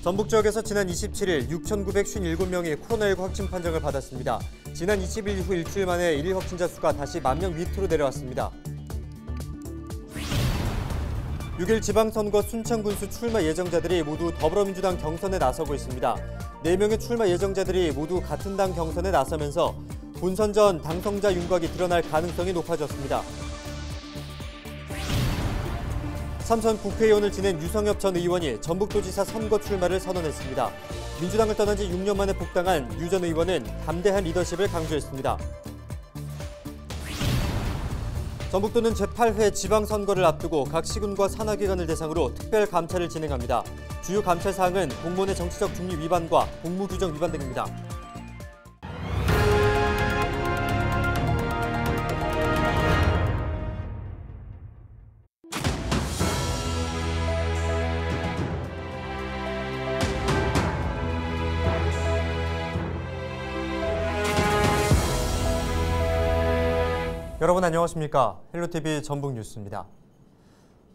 전북 지역에서 지난 27일 6,957명이 코로나19 확진 판정을 받았습니다. 지난 20일 이후 일주일 만에 일일 확진자 수가 다시 10,000명 밑으로 내려왔습니다. 6일 지방선거 순창군수 출마 예정자들이 모두 더불어민주당 경선에 나서고 있습니다. 4명의 출마 예정자들이 모두 같은 당 경선에 나서면서 본선 전 당선자 윤곽이 드러날 가능성이 높아졌습니다. 삼선 국회의원을 지낸 유성엽 전 의원이 전북도지사 선거 출마를 선언했습니다. 민주당을 떠난 지 6년 만에 복당한 유 전 의원은 담대한 리더십을 강조했습니다. 전북도는 제8회 지방선거를 앞두고 각 시군과 산하기관을 대상으로 특별 감찰을 진행합니다. 주요 감찰 사항은 공무원의 정치적 중립 위반과 공무규정 위반 등입니다. 여러분 안녕하십니까? 헬로티비 전북뉴스입니다.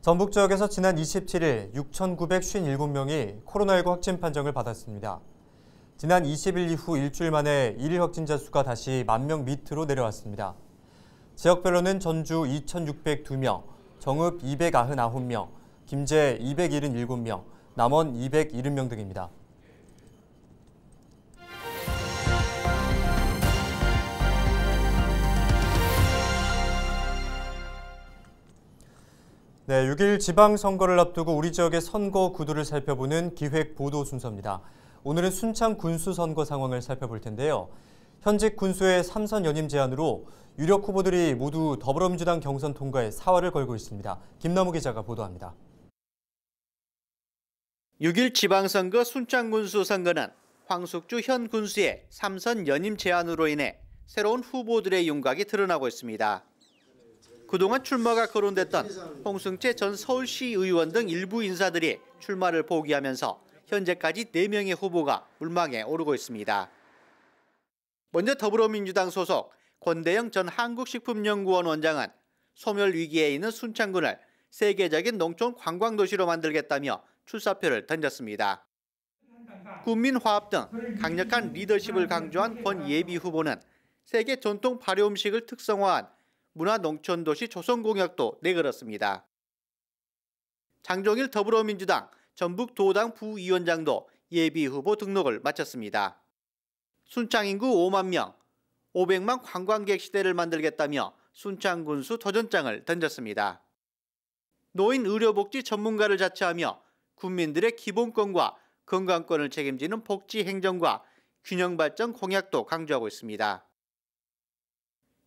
전북 지역에서 지난 27일 6,957명이 코로나19 확진 판정을 받았습니다. 지난 20일 이후 일주일 만에 일일 확진자 수가 다시 10,000명 밑으로 내려왔습니다. 지역별로는 전주 2,602명, 정읍 299명, 김제 277명, 남원 270명 등입니다. 네, 6일 지방선거를 앞두고 우리 지역의 선거 구도를 살펴보는 기획 보도 순서입니다. 오늘은 순창 군수 선거 상황을 살펴볼 텐데요. 현직 군수의 3선 연임 제안으로 유력 후보들이 모두 더불어민주당 경선 통과에 사활을 걸고 있습니다. 김남우 기자가 보도합니다. 6일 지방선거 순창 군수 선거는 황숙주 현 군수의 3선 연임 제안으로 인해 새로운 후보들의 윤곽이 드러나고 있습니다. 그동안 출마가 거론됐던 홍승채 전 서울시 의원 등 일부 인사들이 출마를 포기하면서 현재까지 4명의 후보가 물망에 오르고 있습니다. 먼저 더불어민주당 소속 권대영 전 한국식품연구원 원장은 소멸 위기에 있는 순창군을 세계적인 농촌 관광도시로 만들겠다며 출사표를 던졌습니다. 군민화합 등 강력한 리더십을 강조한 권 예비 후보는 세계 전통 발효 음식을 특성화한 문화농촌도시 조성공약도 내걸었습니다. 장종일 더불어민주당 전북도당 부위원장도 예비후보 등록을 마쳤습니다. 순창 인구 5만 명, 500만 관광객 시대를 만들겠다며 순창군수 도전장을 던졌습니다. 노인 의료복지 전문가를 자처하며 국민들의 기본권과 건강권을 책임지는 복지행정과 균형발전 공약도 강조하고 있습니다.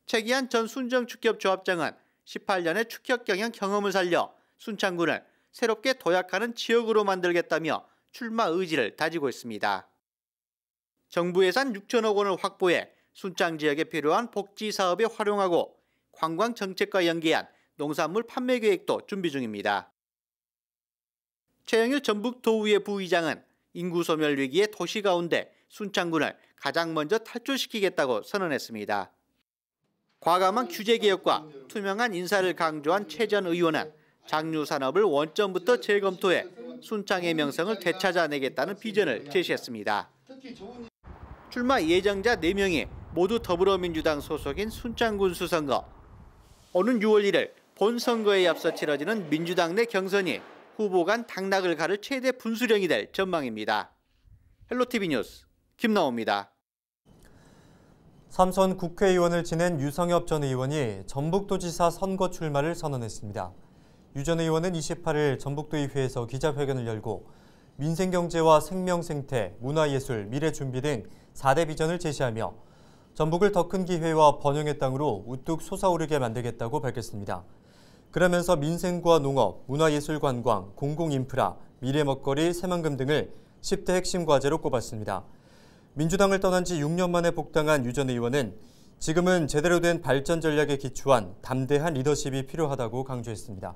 최기한 전 순정축협조합장은 18년의 축협 경영 경험을 살려 순창군을 새롭게 도약하는 지역으로 만들겠다며 출마 의지를 다지고 있습니다. 정부 예산 6천억 원을 확보해 순창 지역에 필요한 복지 사업에 활용하고 관광 정책과 연계한 농산물 판매 계획도 준비 중입니다. 최영일 전북도의회 부의장은 인구 소멸 위기의 도시 가운데 순창군을 가장 먼저 탈출시키겠다고 선언했습니다. 과감한 규제개혁과 투명한 인사를 강조한 최 전 의원은 장류산업을 원점부터 재검토해 순창의 명성을 되찾아내겠다는 비전을 제시했습니다. 출마 예정자 4명이 모두 더불어민주당 소속인 순창군수 선거. 오는 6월 1일 본선거에 앞서 치러지는 민주당 내 경선이 후보 간 당락을 가를 최대 분수령이 될 전망입니다. 헬로티비 뉴스 김나오입니다. 삼선 국회의원을 지낸 유성엽 전 의원이 전북도지사 선거 출마를 선언했습니다. 유 전 의원은 28일 전북도의회에서 기자회견을 열고 민생경제와 생명생태, 문화예술, 미래준비 등 4대 비전을 제시하며 전북을 더 큰 기회와 번영의 땅으로 우뚝 솟아오르게 만들겠다고 밝혔습니다. 그러면서 민생과 농업, 문화예술관광, 공공인프라, 미래먹거리, 새만금 등을 10대 핵심 과제로 꼽았습니다. 민주당을 떠난 지 6년 만에 복당한 유 전 의원은 지금은 제대로 된 발전 전략에 기초한 담대한 리더십이 필요하다고 강조했습니다.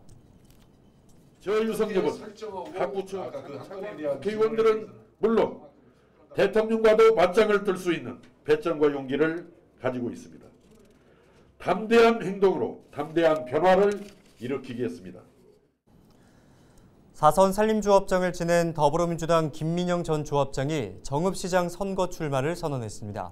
저 유성엽은 각 부처 국회의원들은 물론 대통령과도 맞짱을 뜰 수 있는 배짱과 용기를 가지고 있습니다. 담대한 행동으로 담대한 변화를 일으키겠습니다. 4선 산림조합장을 지낸 더불어민주당 김민영 전 조합장이 정읍시장 선거 출마를 선언했습니다.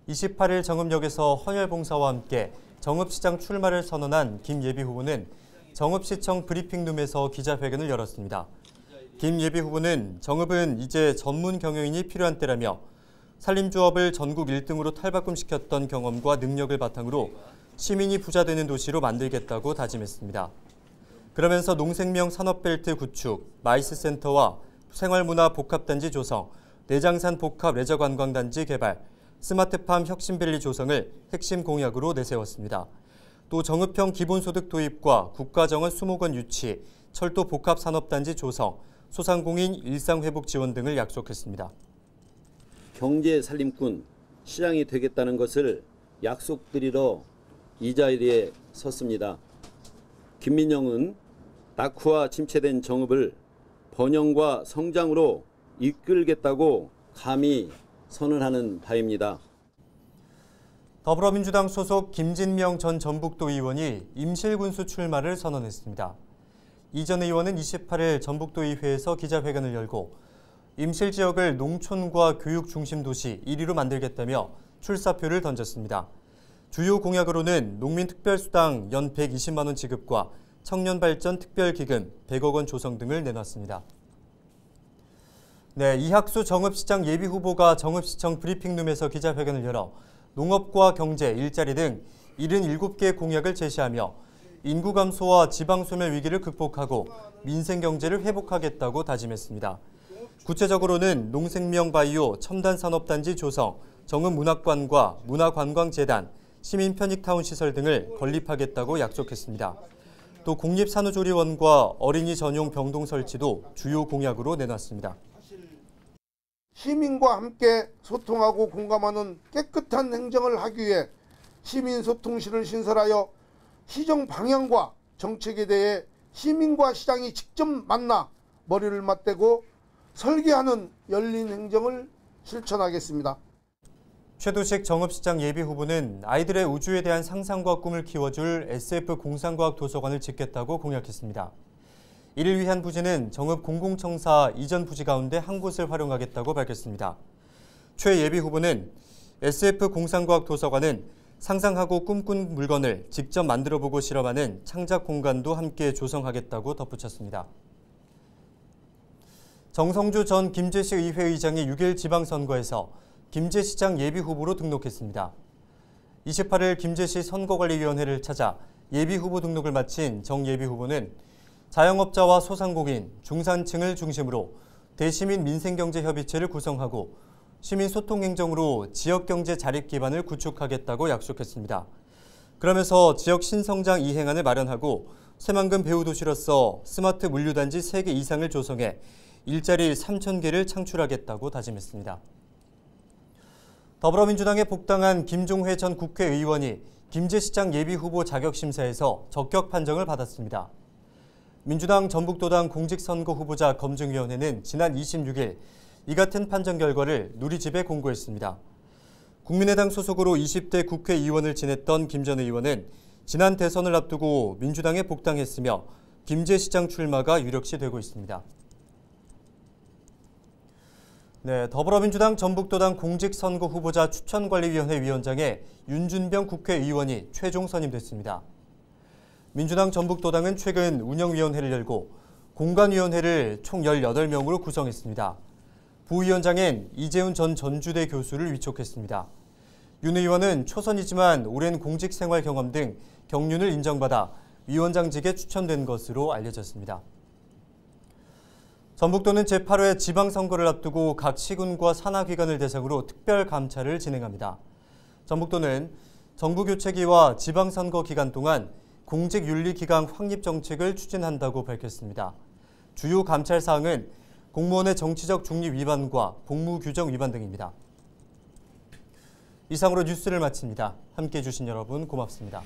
28일 정읍역에서 헌혈봉사와 함께 정읍시장 출마를 선언한 김 예비후보는 정읍시청 브리핑룸에서 기자회견을 열었습니다. 김 예비후보는 정읍은 이제 전문 경영인이 필요한 때라며 산림조합을 전국 1등으로 탈바꿈시켰던 경험과 능력을 바탕으로 시민이 부자되는 도시로 만들겠다고 다짐했습니다. 그러면서 농생명 산업벨트 구축, 마이스센터와 생활문화 복합단지 조성, 내장산 복합 레저관광단지 개발, 스마트팜 혁신밸리 조성을 핵심 공약으로 내세웠습니다. 또 정읍형 기본소득 도입과 국가정원 20건 유치, 철도 복합산업단지 조성, 소상공인 일상회복 지원 등을 약속했습니다. 경제 살림꾼 시장이 되겠다는 것을 약속드리러 이 자리에 섰습니다. 김민영은 낙후와 침체된 정읍을 번영과 성장으로 이끌겠다고 감히 선언하는 바입니다. 더불어민주당 소속 김진명 전 전북도 의원이 임실군수 출마를 선언했습니다. 이 전 의원은 28일 전북도의회에서 기자회견을 열고 임실 지역을 농촌과 교육 중심 도시 1위로 만들겠다며 출사표를 던졌습니다. 주요 공약으로는 농민특별수당 연 120만 원 지급과 청년발전 특별기금 100억 원 조성 등을 내놨습니다. 네, 이학수 정읍시장 예비후보가 정읍시청 브리핑룸에서 기자회견을 열어 농업과 경제, 일자리 등 77개 공약을 제시하며 인구 감소와 지방소멸 위기를 극복하고 민생 경제를 회복하겠다고 다짐했습니다. 구체적으로는 농생명바이오 첨단산업단지 조성, 정읍문학관과 문화관광재단, 시민편익타운시설 등을 건립하겠다고 약속했습니다. 또 공립산후조리원과 어린이 전용 병동 설치도 주요 공약으로 내놨습니다. 시민과 함께 소통하고 공감하는 깨끗한 행정을 하기 위해 시민소통실을 신설하여 시정 방향과 정책에 대해 시민과 시장이 직접 만나 머리를 맞대고 설계하는 열린 행정을 실천하겠습니다. 최두식 정읍시장 예비후보는 아이들의 우주에 대한 상상과 꿈을 키워줄 SF 공상과학 도서관을 짓겠다고 공약했습니다. 이를 위한 부지는 정읍 공공청사 이전 부지 가운데 한 곳을 활용하겠다고 밝혔습니다. 최 예비후보는 SF 공상과학 도서관은 상상하고 꿈꾼 물건을 직접 만들어보고 실험하는 창작 공간도 함께 조성하겠다고 덧붙였습니다. 정성주 전 김제시 의회 의장이 6일 지방선거에서 김제시장 예비후보로 등록했습니다. 28일 김제시 선거관리위원회를 찾아 예비후보 등록을 마친 정 예비후보는 자영업자와 소상공인, 중산층을 중심으로 대시민 민생경제협의체를 구성하고 시민소통행정으로 지역경제 자립 기반을 구축하겠다고 약속했습니다. 그러면서 지역 신성장 이행안을 마련하고 새만금 배후도시로서 스마트 물류단지 3개 이상을 조성해 일자리 3,000개를 창출하겠다고 다짐했습니다. 더불어민주당에 복당한 김종회 전 국회의원이 김제시장 예비후보 자격심사에서 적격 판정을 받았습니다. 민주당 전북도당 공직선거 후보자 검증위원회는 지난 26일 이 같은 판정 결과를 누리집에 공고했습니다. 국민의당 소속으로 20대 국회의원을 지냈던 김 전 의원은 지난 대선을 앞두고 민주당에 복당했으며 김제시장 출마가 유력시 되고 있습니다. 네, 더불어민주당 전북도당 공직선거 후보자 추천관리위원회 위원장에 윤준병 국회의원이 최종 선임됐습니다. 민주당 전북도당은 최근 운영위원회를 열고 공관위원회를 총 18명으로 구성했습니다. 부위원장엔 이재훈 전 전주대 교수를 위촉했습니다. 윤 의원은 초선이지만 오랜 공직생활 경험 등 경륜을 인정받아 위원장직에 추천된 것으로 알려졌습니다. 전북도는 제8회 지방선거를 앞두고 각 시군과 산하기관을 대상으로 특별감찰을 진행합니다. 전북도는 정부교체기와 지방선거 기간 동안 공직윤리기강 확립 정책을 추진한다고 밝혔습니다. 주요 감찰 사항은 공무원의 정치적 중립 위반과 공무규정 위반 등입니다. 이상으로 뉴스를 마칩니다. 함께해 주신 여러분 고맙습니다.